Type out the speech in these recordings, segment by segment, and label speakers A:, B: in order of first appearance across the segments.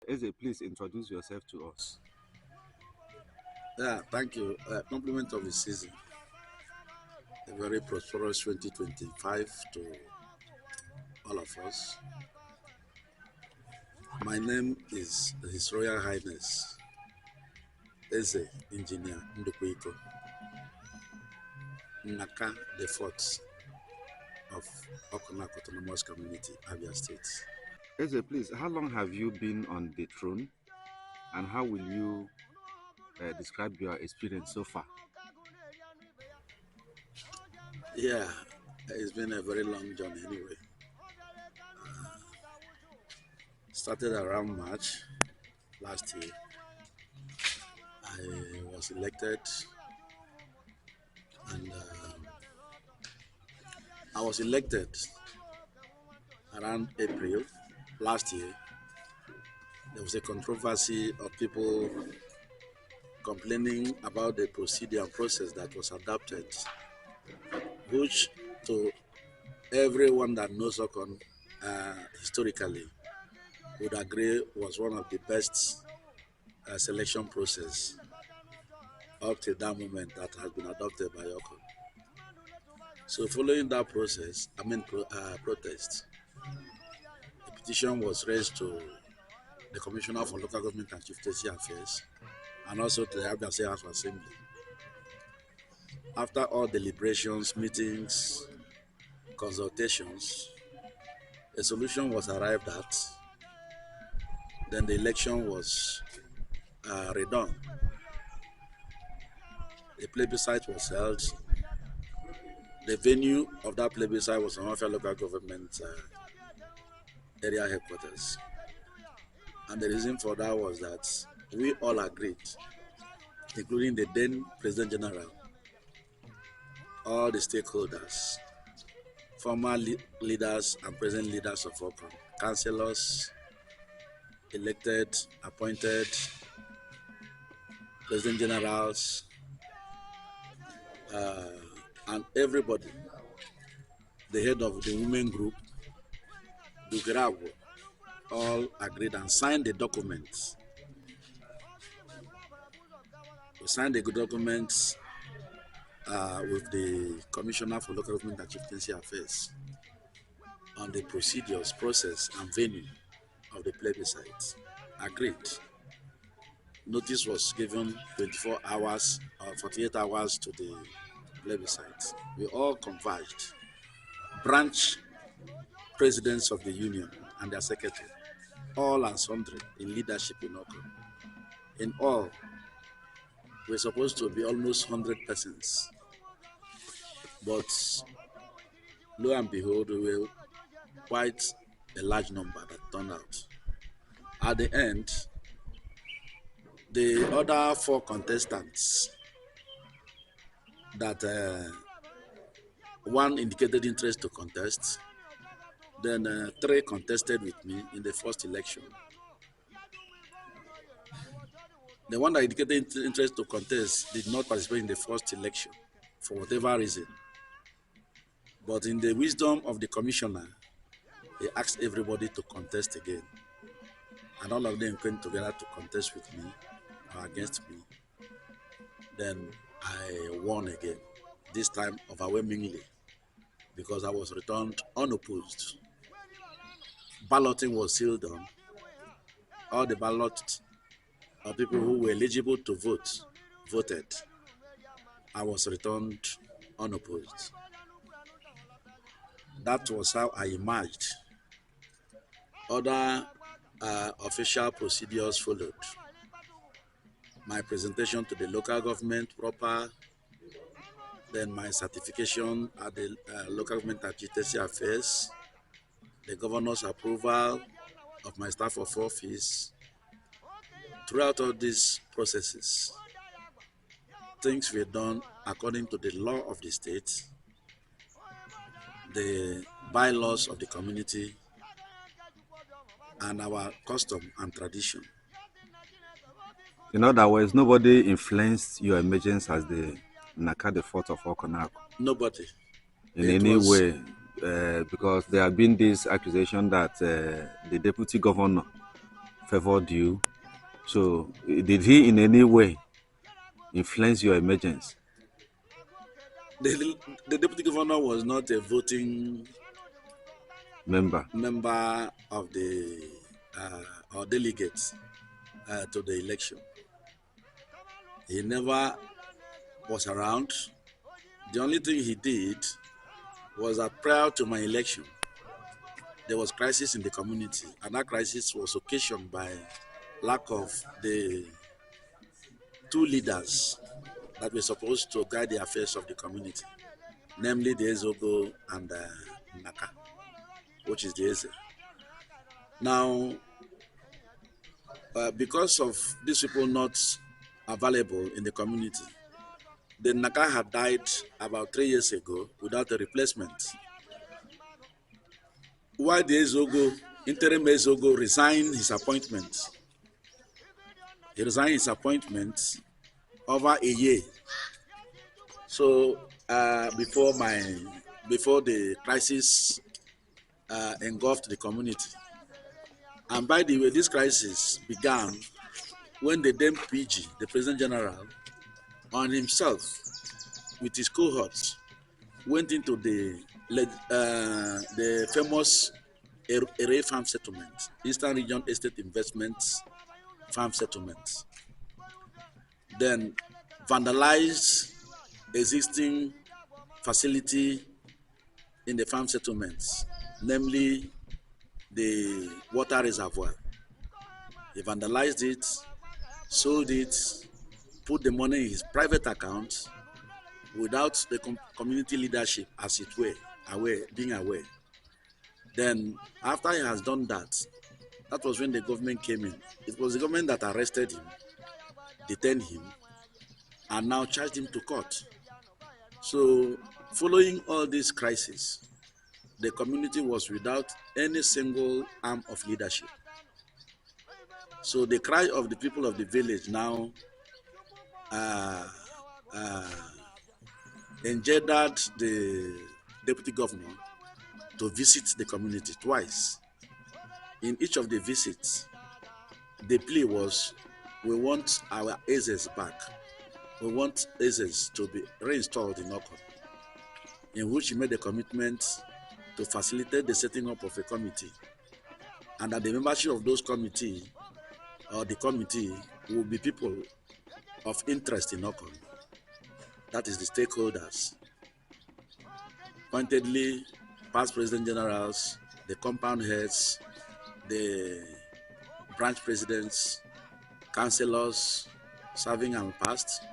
A: Eze, please introduce yourself to us.
B: Yeah, thank you. Compliment of the season. A very prosperous 2025 to all of us. My name is His Royal Highness Eze Engr Ndukwe Iko, Nnaka the fourth of Okon-Aku Autonomous Community, Abia State.
A: Eze, please, how long have you been on the throne and how will you describe your experience so far?
B: Yeah, it's been a very long journey anyway. Started around March last year. I was elected and I was elected around April last year. There was a controversy of people complaining about the procedure and process that was adopted, which to everyone that knows Okon historically would agree was one of the best selection process up to that moment that has been adopted by Okon. So following that process, protest, a petition was raised to the Commissioner for Local Government and Chieftaincy Affairs and also to the Abia State House of Assembly. After all deliberations, meetings, consultations, a solution was arrived at. Then the election was redone. A plebiscite was held. The venue of that plebiscite was Amafia Local Government area headquarters. And the reason for that was that we all agreed, including the then President General, all the stakeholders, former leaders and present leaders of Okon, councillors, elected, appointed, President Generals, and everybody, the head of the women group, Dugrago, all agreed and signed the documents. We signed the documents with the Commissioner for Local Government and Chieftaincy Affairs on the procedures, process, and venue of the plebiscite. Agreed. Notice was given 24 hours or 48 hours to the plebiscite. We all converged. Branch presidents of the union and their secretary, all and sundry in leadership in Okon. In all, we're supposed to be almost 100 persons. But lo and behold, we were quite a large number that turned out. At the end, the other four contestants that one indicated interest to contest, then three contested with me in the first election. The one that indicated interest to contest did not participate in the first election for whatever reason. But in the wisdom of the commissioner, he asked everybody to contest again. And all of them came together to contest with me or against me. Then I won again, this time overwhelmingly, because I was returned unopposed. Balloting was still done. All the ballot of people who were eligible to vote voted. I was returned unopposed. That was how I emerged. Other official procedures followed. My presentation to the local government proper, then my certification at the local government and chieftaincy affairs, the governor's approval of my staff of office. Throughout all these processes, things were done according to the law of the state, the bylaws of the community, and our custom and tradition.
A: In other words, nobody influenced your emergence as the Nnaka the fourth of Okon-Aku.
B: Nobody.
A: In any way, because there have been this accusation that the deputy governor favored you. So, did he in any way influence your emergence?
B: The deputy governor was not a voting
A: Member
B: of the or delegates to the election. He never was around. The only thing he did was that prior to my election, there was crisis in the community, and that crisis was occasioned by lack of the two leaders that were supposed to guide the affairs of the community, namely the Eze Engr and Nnaka, which is the Eze. Now, because of these people not available in the community, the Nnaka had died about 3 years ago without a replacement. While the Eze Engr, interim Eze Engr, resigned his appointment. He resigned his appointment over a year. So before the crisis engulfed the community. And by the way, this crisis began when the then PG, the President General, on himself, with his cohorts, went into the famous Ere Farm Settlement, Eastern Region Estate Investments Farm Settlement. Then vandalized existing facility in the farm settlements, namely the water reservoir. He vandalized it, sold it, put the money in his private account without the community leadership, as it were, being aware. Then after he has done that, that was when the government came in. It was the government that arrested him, detained him, and now charged him to court. So following all these crises, the community was without any single arm of leadership. So the cry of the people of the village now engendered the deputy governor to visit the community twice. In each of the visits, the plea was, we want our Ezes back. We want Ezes to be reinstalled in Okon, in which he made a commitment to facilitate the setting up of a committee, and that the membership of those committee or the committee will be people of interest in Okon. That is the stakeholders. Pointedly, past president generals, the compound heads, the branch presidents, councillors, serving and past,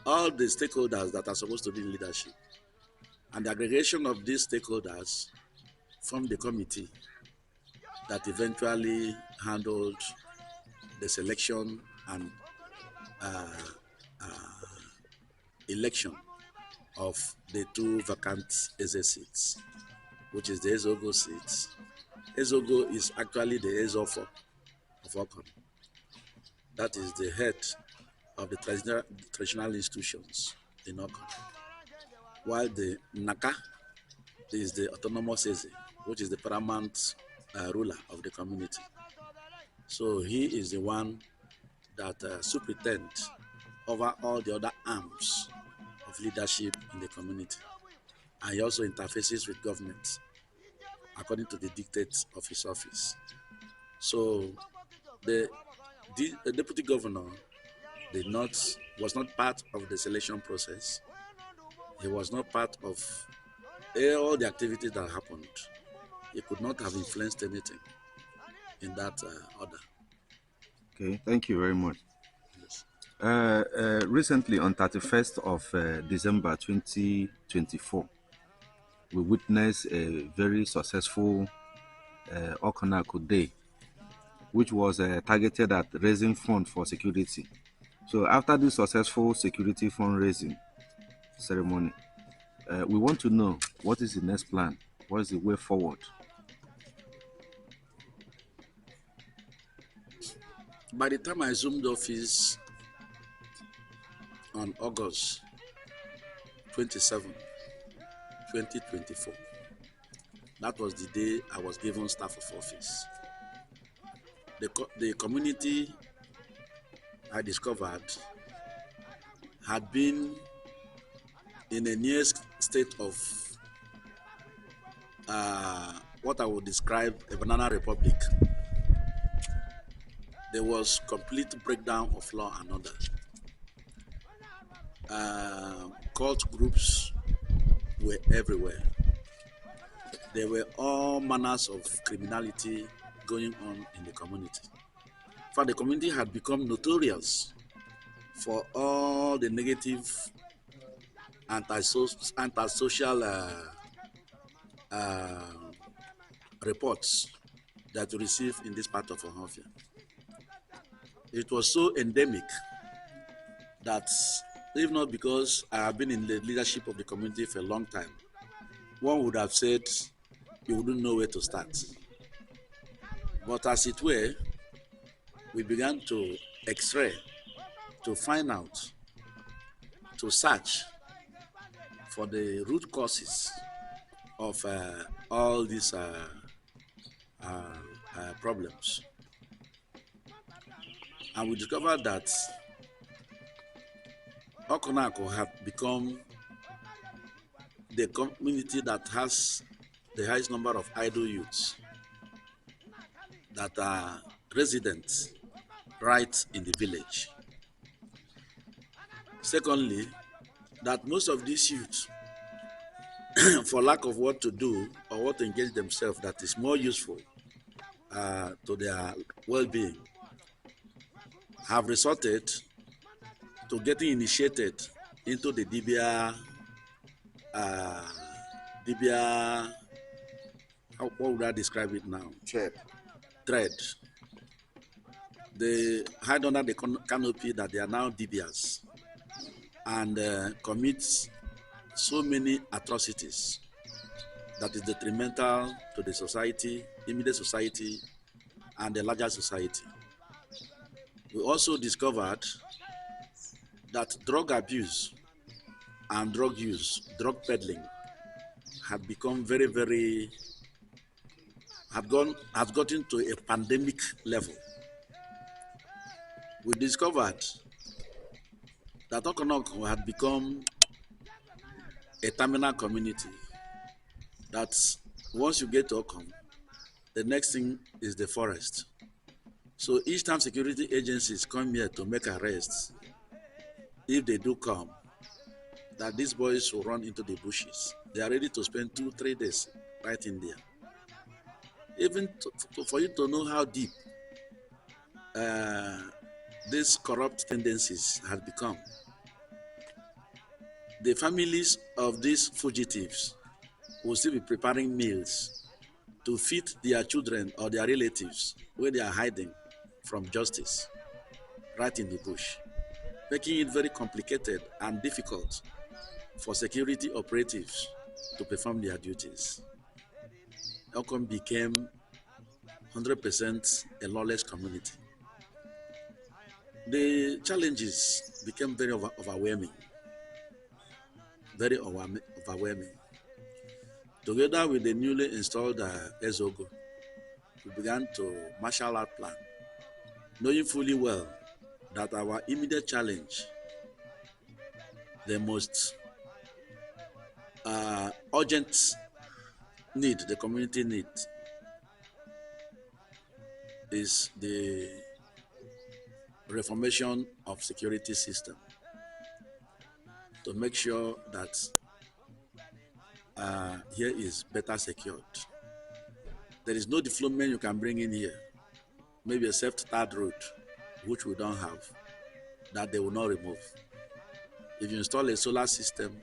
B: all the stakeholders that are supposed to be in leadership. And the aggregation of these stakeholders formed the committee that eventually handled the selection and election of the two vacant Eze seats, which is the Eze Engr seats. Eze Engr is actually the Eze of Okon. That is the head of the traditional institutions in Okon. While the Nnaka is the autonomous Eze, which is the paramount ruler of the community. So he is the one that superintends over all the other arms of leadership in the community. And he also interfaces with government according to the dictates of his office. So the deputy governor was not part of the selection process. He was not part of all the activities that happened. He could not have influenced anything in that order.
A: Okay, thank you very much.
B: Yes.
A: Recently, on 31st of December 2024, we witnessed a very successful Okon-Aku Day, which was targeted at raising funds for security. So after this successful security fundraising ceremony, we want to know, what is the next plan? What is the way forward?
B: By the time I assumed office on August 27, 2024, That was the day I was given staff of office. The community I discovered had been in a near state of what I would describe a banana republic. There was complete breakdown of law and order. Cult groups were everywhere. There were all manners of criminality going on in the community. In fact, the community had become notorious for all the negative antisocial reports that you receive in this part of Ohafia. It was so endemic that, if not because I have been in the leadership of the community for a long time, one would have said you wouldn't know where to start. But as it were, we began to x-ray, to find out, to search for the root causes of all these problems. And we discovered that Okon-Aku had become the community that has the highest number of idle youths that are residents right in the village. Secondly, that most of these youths, for lack of what to do or what to engage themselves that is more useful to their well-being, have resorted to getting initiated into the Dibia, what would I describe it now? Trade. They hide under the canopy that they are now Dibias and commit so many atrocities that is detrimental to the society, immediate society, and the larger society. We also discovered that drug abuse and drug use, drug peddling, had become had gotten to a pandemic level. We discovered that Okon-Aku had become a terminal community, that once you get to Okon, the next thing is the forest. So each time security agencies come here to make arrests, if they do come, that these boys will run into the bushes. They are ready to spend 2-3 days right in there. Even for you to know how deep these corrupt tendencies have become. The families of these fugitives will still be preparing meals to feed their children or their relatives where they are hiding from justice, right in the bush, making it very complicated and difficult for security operatives to perform their duties. Okon became 100% a lawless community. The challenges became very overwhelming. Very overwhelming. Together with the newly installed Eze Engr, we began to marshal out plan, knowing fully well that our immediate challenge, the most urgent need, the community need, is the reformation of security system to make sure that here is better secured. There is no development you can bring in here, maybe except third road, which we don't have, that they will not remove. If you install a solar system,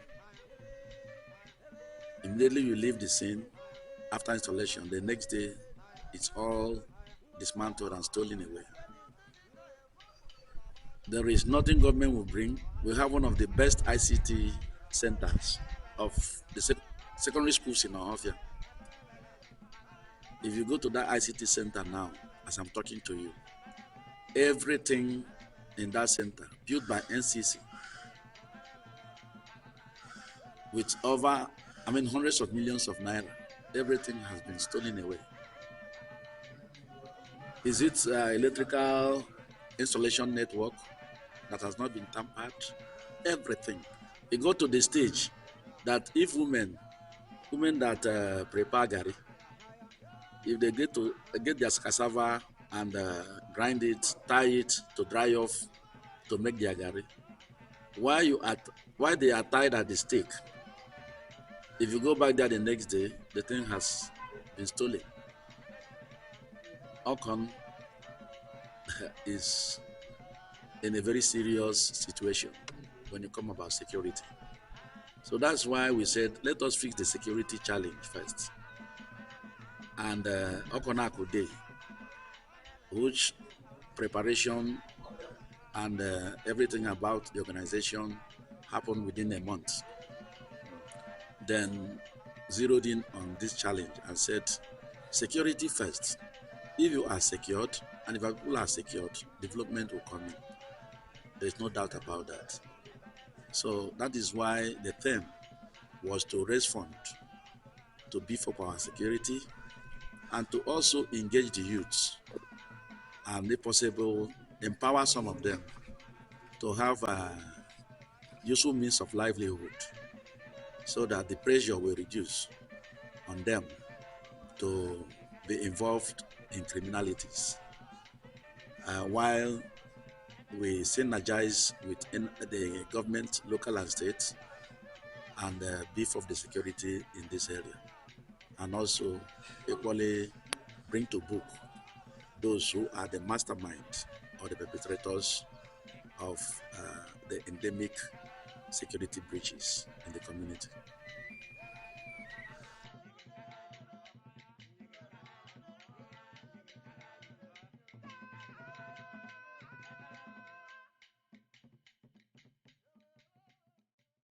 B: immediately you leave the scene after installation, the next day it's all dismantled and stolen away. There is nothing government will bring. We have one of the best ICT centers of the secondary schools in Ohafia. If you go to that ICT center now, as I'm talking to you, everything in that center, built by NCC, with over, hundreds of millions of naira, everything has been stolen away. Is it electrical installation network that has not been tampered? Everything. It got to the stage that if women that prepare gari, if they get their cassava and grind it, tie it to dry off to make their gari, why they are tied at the stake? If you go back there the next day, the thing has been stolen. Okon is in a very serious situation when it comes about security. So that's why we said, let us fix the security challenge first. And Okon-Aku Day, which preparation and everything about the organization happened within a month. Then zeroed in on this challenge and said, security first. If you are secured and if people are secured, development will come in. There's no doubt about that. So that is why the theme was to raise funds to beef up our security and to also engage the youths and, if possible, empower some of them to have a useful means of livelihood so that the pressure will reduce on them to be involved in criminalities. While we synergize with the government, local and state, and beef up the security in this area, and also equally bring to book those who are the mastermind or the perpetrators of the endemic security breaches in the community.